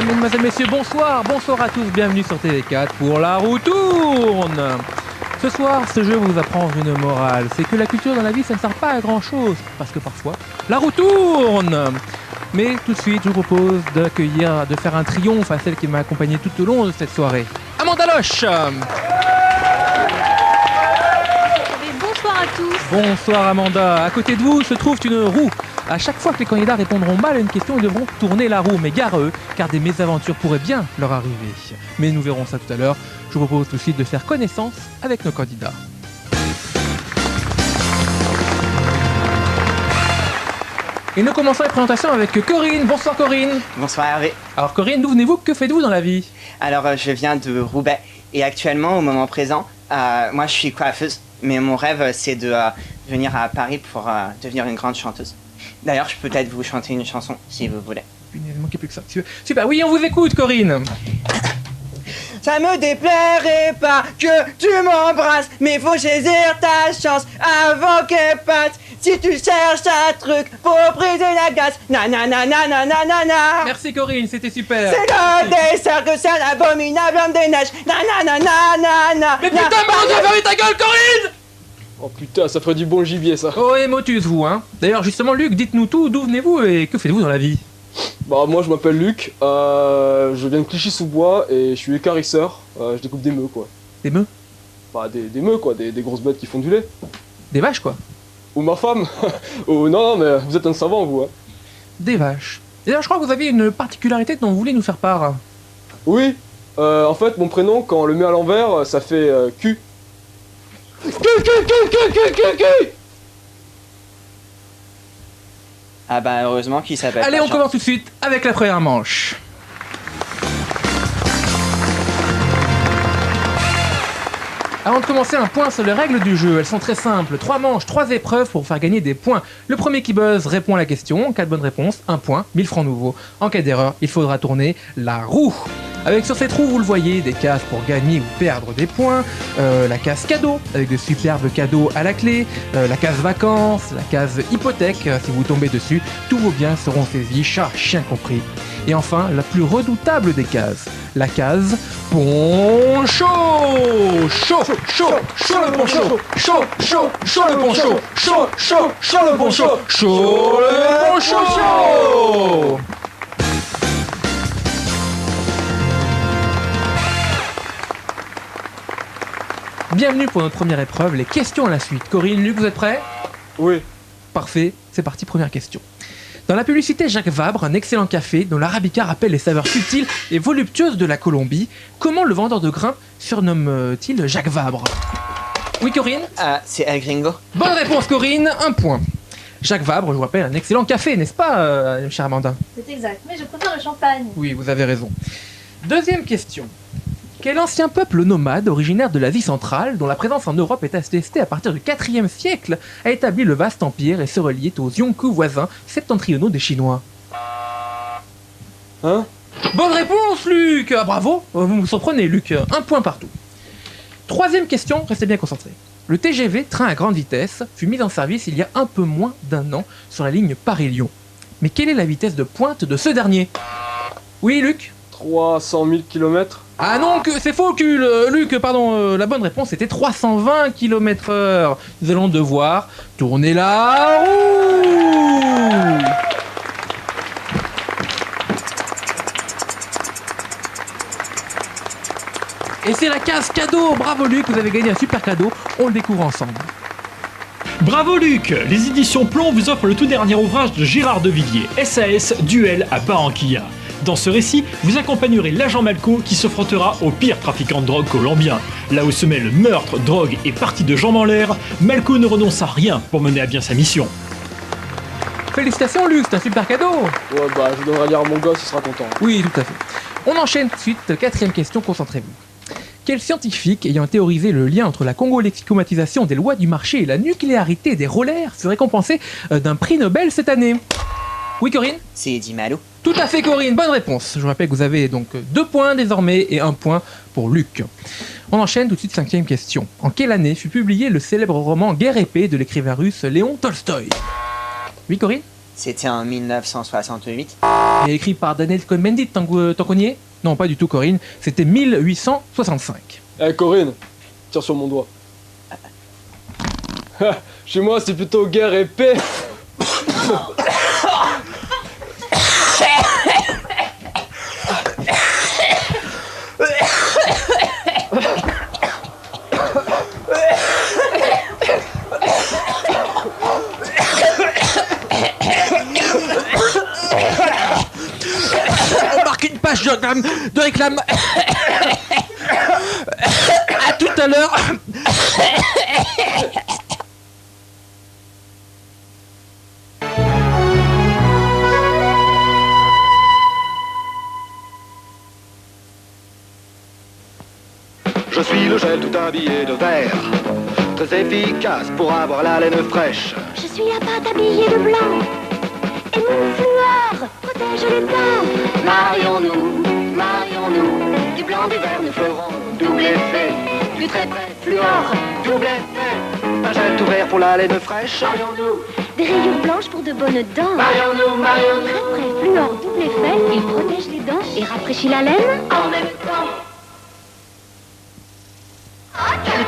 Mesdemoiselles, Messieurs, bonsoir à tous, bienvenue sur TV4 pour La Roue Tourne. Ce soir, ce jeu vous apprend une morale, c'est que la culture dans la vie, ça ne sert pas à grand chose, parce que parfois, la roue tourne. Mais tout de suite, je vous propose de faire un triomphe à celle qui m'a accompagné tout au long de cette soirée. Amanda Loche. Bonsoir à tous. Bonsoir Amanda, à côté de vous se trouve une roue. À chaque fois que les candidats répondront mal à une question, ils devront tourner la roue, mais gare à eux, car des mésaventures pourraient bien leur arriver. Mais nous verrons ça tout à l'heure. Je vous propose tout de suite de faire connaissance avec nos candidats. Et nous commençons la présentation avec Corinne. Bonsoir Corinne. Bonsoir Hervé. Alors Corinne, d'où venez-vous? Que faites-vous dans la vie? Alors je viens de Roubaix et actuellement au moment présent, moi je suis coiffeuse, mais mon rêve c'est de venir à Paris pour devenir une grande chanteuse. D'ailleurs je peux peut-être vous chanter une chanson si vous voulez. Il ne manquait plus que ça. Super, oui on vous écoute Corinne. Ça me déplairait pas que tu m'embrasses, mais faut saisir ta chance avant qu'elle passe. Si tu cherches un truc pour briser la glace, nanana. Merci Corinne, c'était super. C'est le dessert que c'est l'abominable homme des neiges, nanana. Mais putain, mais fermez ta gueule Corinne. Oh putain, ça ferait du bon gibier ça. Oh et motus vous hein. D'ailleurs justement Luc, dites-nous tout, d'où venez-vous et que faites-vous dans la vie? Bah moi je m'appelle Luc, je viens de Clichy-sous-Bois et je suis écarisseur, je découpe des meux quoi. Des meux? Bah des meux quoi, des grosses bêtes qui font du lait. Des vaches quoi? Ou ma femme. Oh non mais vous êtes un savant vous hein. Des vaches. D'ailleurs je crois que vous avez une particularité dont vous voulez nous faire part. Oui, en fait mon prénom quand on le met à l'envers ça fait Q. Q. Ah bah heureusement qu'il s'appelle. Allez pas on Jean. commence tout de suite avec la première manche. Avant de commencer, un point sur les règles du jeu. Elles sont très simples. 3 manches, 3 épreuves pour faire gagner des points. Le premier qui buzz répond à la question. En cas de bonne réponse, 1 point, 1000 francs nouveaux. En cas d'erreur, il faudra tourner la roue. Avec sur cette roue, vous le voyez, des cases pour gagner ou perdre des points. La case cadeau, avec de superbes cadeaux à la clé. La case vacances, la case hypothèque. Si vous tombez dessus, tous vos biens seront saisis, chat, chien compris. Et enfin, la plus redoutable des cases, la case poncho. Chaud le poncho. Chaud le poncho. Chaud le poncho. Chaud le poncho. Bienvenue pour notre première épreuve, les questions à la suite. Corinne, Luc, vous êtes prêts? Oui. Parfait, c'est parti, première question. Dans la publicité Jacques Vabre, un excellent café dont l'arabica rappelle les saveurs subtiles et voluptueuses de la Colombie, comment le vendeur de grains surnomme-t-il Jacques Vabre? Oui Corinne? C'est El Gringo. Bonne réponse Corinne, 1 point. Jacques Vabre, je vous rappelle, un excellent café, n'est-ce pas, chère Amanda? C'est exact, mais je préfère le champagne. Oui, vous avez raison. Deuxième question. Quel ancien peuple nomade originaire de l'Asie centrale, dont la présence en Europe est attestée à partir du 4e siècle, a établi le vaste empire et se reliait aux Yonkou voisins septentrionaux des Chinois? Hein? Bonne réponse Luc. Bravo, vous me surprenez Luc, 1 point partout. Troisième question, restez bien concentrés. Le TGV, train à grande vitesse, fut mis en service il y a un peu moins d'1 an sur la ligne Paris-Lyon. Mais quelle est la vitesse de pointe de ce dernier? Oui Luc? 300 000 km. Ah non, c'est faux, Luc, pardon, la bonne réponse était 320 km/h. Nous allons devoir tourner la roue. Et c'est la case cadeau. Bravo Luc, vous avez gagné un super cadeau. On le découvre ensemble. Bravo Luc! Les éditions Plomb vous offrent le tout dernier ouvrage de Gérard Devilliers, SAS Duel à Barranquilla. Dans ce récit, vous accompagnerez l'agent Malco qui se frottera aux pires trafiquants de drogue colombiens. Là où se mêlent meurtre, drogue et parties de jambes en l'air, Malco ne renonce à rien pour mener à bien sa mission. Félicitations Luc, c'est un super cadeau. Ouais bah je donnerai lire à mon gosse, il sera content. Oui, tout à fait. On enchaîne tout de suite, 4e question, concentrez-vous. Quel scientifique ayant théorisé le lien entre la congolexicomatisation des lois du marché et la nucléarité des rollers fut récompensé d'un prix Nobel cette année? Oui Corinne? C'est Eddie Malou. Tout à fait Corinne, bonne réponse. Je vous rappelle que vous avez donc 2 points désormais et 1 point pour Luc. On enchaîne tout de suite, 5e question. En quelle année fut publié le célèbre roman Guerre épée de l'écrivain russe Léon Tolstoï? Oui Corinne? C'était en 1968. Et écrit par Daniel Cohn-Bendit, t'en connais? Non, pas du tout, Corinne. C'était 1865. Eh Corinne, tire sur mon doigt. Chez moi, c'est plutôt guerre et paix. On marque une page de réclame. À tout à l'heure. Je suis le gel tout habillé de vert, très efficace pour avoir la laine fraîche. Je suis la pâte habillée de blanc. Et mon fluor protège les dents. Marions-nous, du blanc, du vert, nous ferons double effet. Plus très près, fluor, double effet. Un gel tout vert pour la laine fraîche. Marions-nous, des rayures blanches pour de bonnes dents. Marions-nous, Très près, fluor, double effet. Il protège les dents et rafraîchit la laine. en même temps.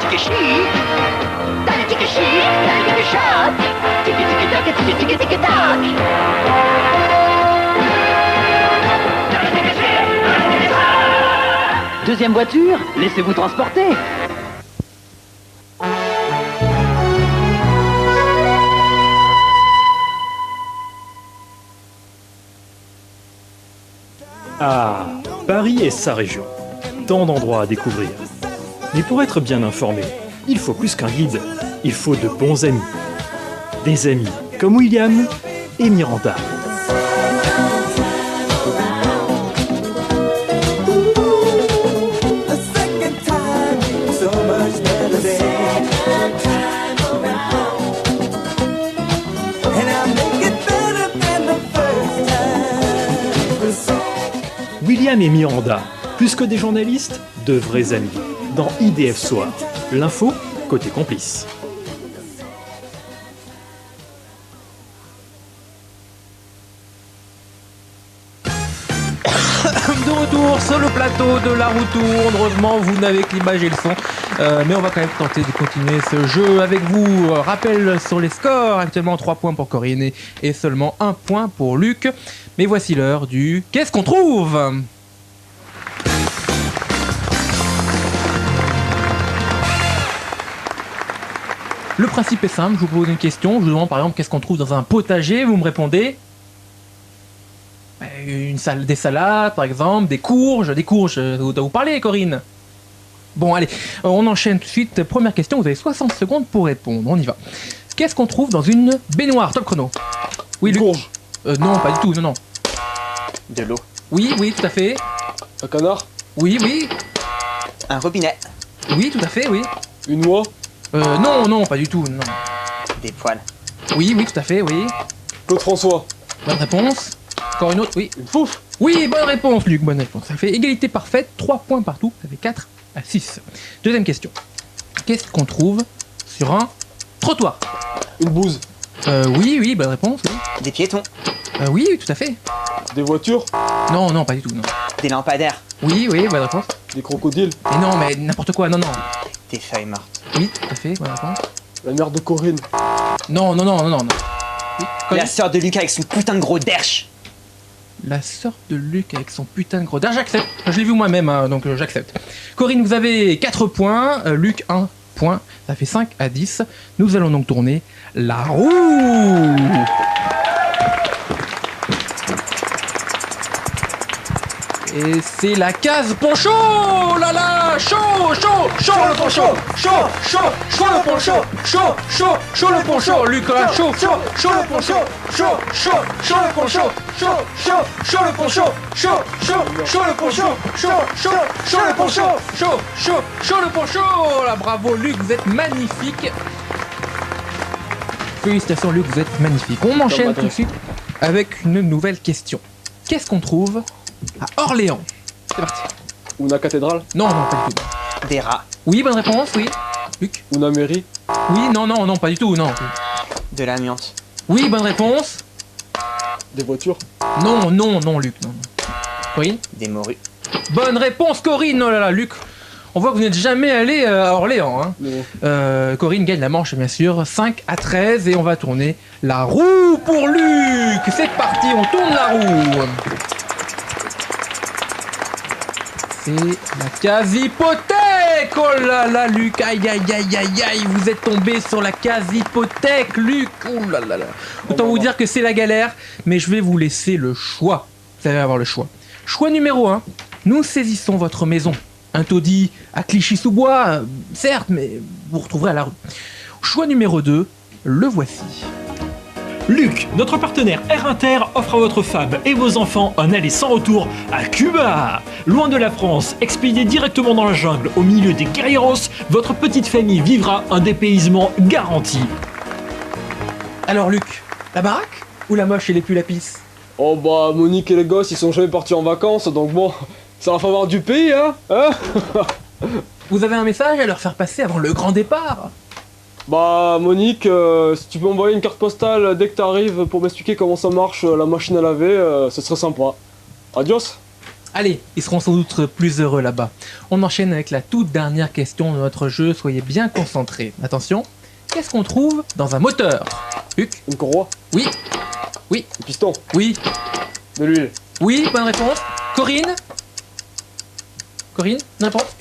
Tiki chic, tiki chic, tiki choc. Tiki tiki tac, tiki tiki tiki tac. Deuxième voiture, laissez-vous transporter. Ah, Paris et sa région. Tant d'endroits à découvrir. Mais pour être bien informé, il faut plus qu'un guide. Il faut de bons amis. Des amis comme William et Miranda. William et Miranda, plus que des journalistes, de vrais amis. Dans IDF Soir, l'info côté complice. De retour sur le plateau de La Roue Tourne. Heureusement, vous n'avez que l'image et le son. Mais on va quand même tenter de continuer ce jeu avec vous. Rappel sur les scores. Actuellement 3 points pour Corinne et seulement 1 point pour Luc. Mais voici l'heure du Qu'est-ce qu'on trouve ? Le principe est simple, je vous pose une question, je vous demande par exemple qu'est-ce qu'on trouve dans un potager, vous me répondez des salades par exemple, des courges, vous doit vous parler Corinne. Bon allez, on enchaîne tout de suite, première question, vous avez 60 secondes pour répondre, on y va. Qu'est-ce qu'on trouve dans une baignoire, top chrono? Oui, Luc. Courge. Non, pas du tout, non. De l'eau. Oui, tout à fait. Un canard. Oui, Un robinet. oui, tout à fait, oui. Une noix. Non, pas du tout, non. Des poils. Oui, tout à fait, oui. Claude François. Bonne réponse. Encore une autre, oui. Une fouf. Oui, bonne réponse, Luc, bonne réponse. Ça fait égalité parfaite, 3 points partout, ça fait 4 à 6. Deuxième question. Qu'est-ce qu'on trouve sur un trottoir? Une bouse. Oui, bonne réponse, oui. Des piétons. Oui, tout à fait. Des voitures. Non, pas du tout, non. Des lampadaires. Oui, bonne réponse. Des crocodiles. Mais non, mais n'importe quoi, non. Des feuilles mortes. Oui, tout à fait, bonne réponse. La mère de Corinne. Non. Oui, Corinne. La sœur de Lucas avec son putain de gros derche. La sœur de Luc avec son putain de gros... J'accepte, je l'ai vu moi-même, hein, donc j'accepte. Corinne, vous avez 4 points, Luc 1 point, ça fait 5 à 10. Nous allons donc tourner la roue. Et c'est la case poncho. Oh là là, chaud le poncho, chaud le poncho, chaud le poncho, Lucas, chaud le poncho, chaud le poncho, chaud le poncho, chaud le poncho, chaud le poncho, là, bravo Luc, vous êtes magnifique. Félicitations Luc, vous êtes magnifique. On enchaîne tout de suite avec une nouvelle question. Qu'est-ce qu'on trouve à Orléans? C'est parti. Una cathédrale. Non, pas du tout. Des rats. Oui, bonne réponse, oui. Luc? Una mairie. Oui, non, pas du tout, non. De l'amiante. Oui, bonne réponse. Des voitures. Non, Luc, non. Corinne? Des morues. Bonne réponse, Corinne. Oh là là, Luc. On voit que vous n'êtes jamais allé à Orléans. Hein. Non. Corinne gagne la manche, bien sûr. 5-13 et on va tourner la roue pour Luc. C'est parti, on tourne la roue. C'est la case hypothèque. Oh là là, Luc. Aïe, vous êtes tombé sur la case hypothèque, Luc. Oh là là là. Autant vous dire que c'est la galère, mais je vais vous laisser le choix. Vous allez avoir le choix. Choix numéro 1. Nous saisissons votre maison. Un taudis à Clichy-sous-Bois, certes, mais vous retrouverez à la rue. Choix numéro 2. Le voici. Luc, notre partenaire Air Inter offre à votre femme et vos enfants un aller sans retour à Cuba. Loin de la France, expédié directement dans la jungle, au milieu des guerrieros, votre petite famille vivra un dépaysement garanti. Alors Luc, la baraque ou la moche et les pulls à pisse? Oh bah, Monique et les gosses, ils sont jamais partis en vacances, donc bon, ça va falloir du pays, hein. Vous avez un message à leur faire passer avant le grand départ? Bah, Monique, si tu peux m'envoyer une carte postale dès que t'arrives pour m'expliquer comment ça marche la machine à laver, ce serait sympa. Adios. Allez, ils seront sans doute plus heureux là-bas. On enchaîne avec la toute dernière question de notre jeu, soyez bien concentrés. Attention, qu'est-ce qu'on trouve dans un moteur? Luc? Une courroie. Oui. Un piston. Oui. De l'huile. Oui, bonne réponse. Corinne? Corinne, une réponse?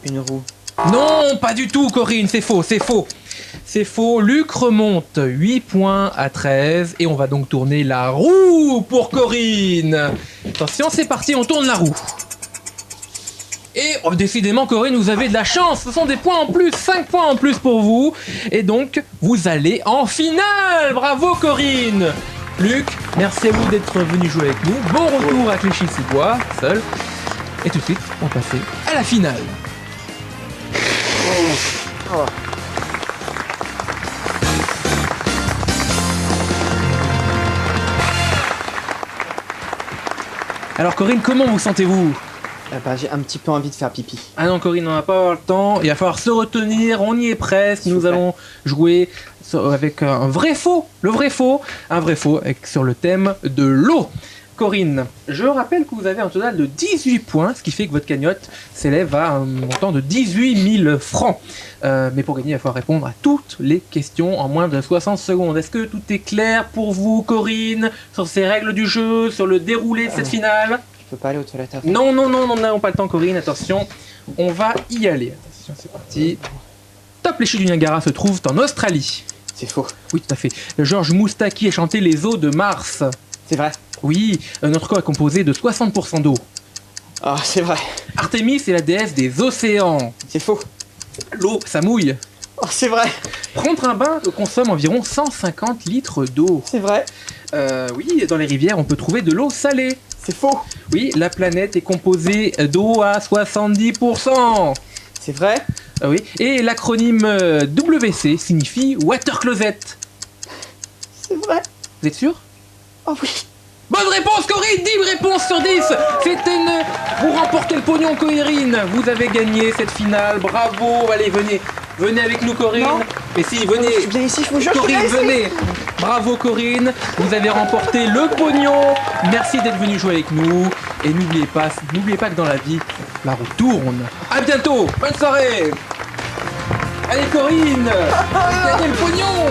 Une roue. Non, pas du tout, Corinne, c'est faux. C'est faux, Luc remonte 8 points à 13 et on va donc tourner la roue pour Corinne. Attention, c'est parti, on tourne la roue. Et oh, décidément, Corinne, vous avez de la chance, ce sont des points en plus, 5 points en plus pour vous. Et donc, vous allez en finale. Bravo, Corinne. Luc, merci à vous d'être venu jouer avec nous. Bon retour à Clichy-sous-Bois, seul. Et tout de suite, on va passer à la finale. Alors Corinne, comment vous sentez-vous? Bah, j'ai un petit peu envie de faire pipi. Ah non Corinne, on n'a pas avoir le temps, il va falloir se retenir, on y est presque, nous allons jouer avec un vrai faux, un vrai faux sur le thème de l'eau. Corinne, je rappelle que vous avez un total de 18 points, ce qui fait que votre cagnotte s'élève à un montant de 18 000 francs. Mais pour gagner, il va falloir répondre à toutes les questions en moins de 60 secondes. Est-ce que tout est clair pour vous, Corinne, sur ces règles du jeu, sur le déroulé de cette finale? Je peux pas aller aux toilettes avant. Non, nous n'avons pas le temps, Corinne, attention, on va y aller. Attention, c'est parti. Top, les chutes du Niagara se trouvent en Australie. C'est faux. Oui, tout à fait. Georges Moustaki a chanté Les eaux de Mars. C'est vrai. Oui, notre corps est composé de 60% d'eau. Ah, c'est vrai. Artémis est la déesse des océans. C'est faux. L'eau, ça mouille. Oh, c'est vrai. Prendre un bain consomme environ 150 litres d'eau. C'est vrai. Oui, dans les rivières, on peut trouver de l'eau salée. C'est faux. Oui, la planète est composée d'eau à 70%. C'est vrai. Oui, et l'acronyme WC signifie Water Closet. C'est vrai. Vous êtes sûr? Oh oui. Bonne réponse, Corinne, 10 réponses sur 10. C'était une... Vous remportez le pognon, Corinne. Vous avez gagné cette finale, bravo. Allez, venez avec nous, Corinne. Non. Mais si, venez. Je suis bien ici, je vous jure. Corinne, je suis bien ici. venez. Bravo, Corinne. Vous avez remporté le pognon. Merci d'être venu jouer avec nous. Et n'oubliez pas que dans la vie, la roue tourne. À bientôt. Bonne soirée. Allez, Corinne. Vous gagnez le pognon.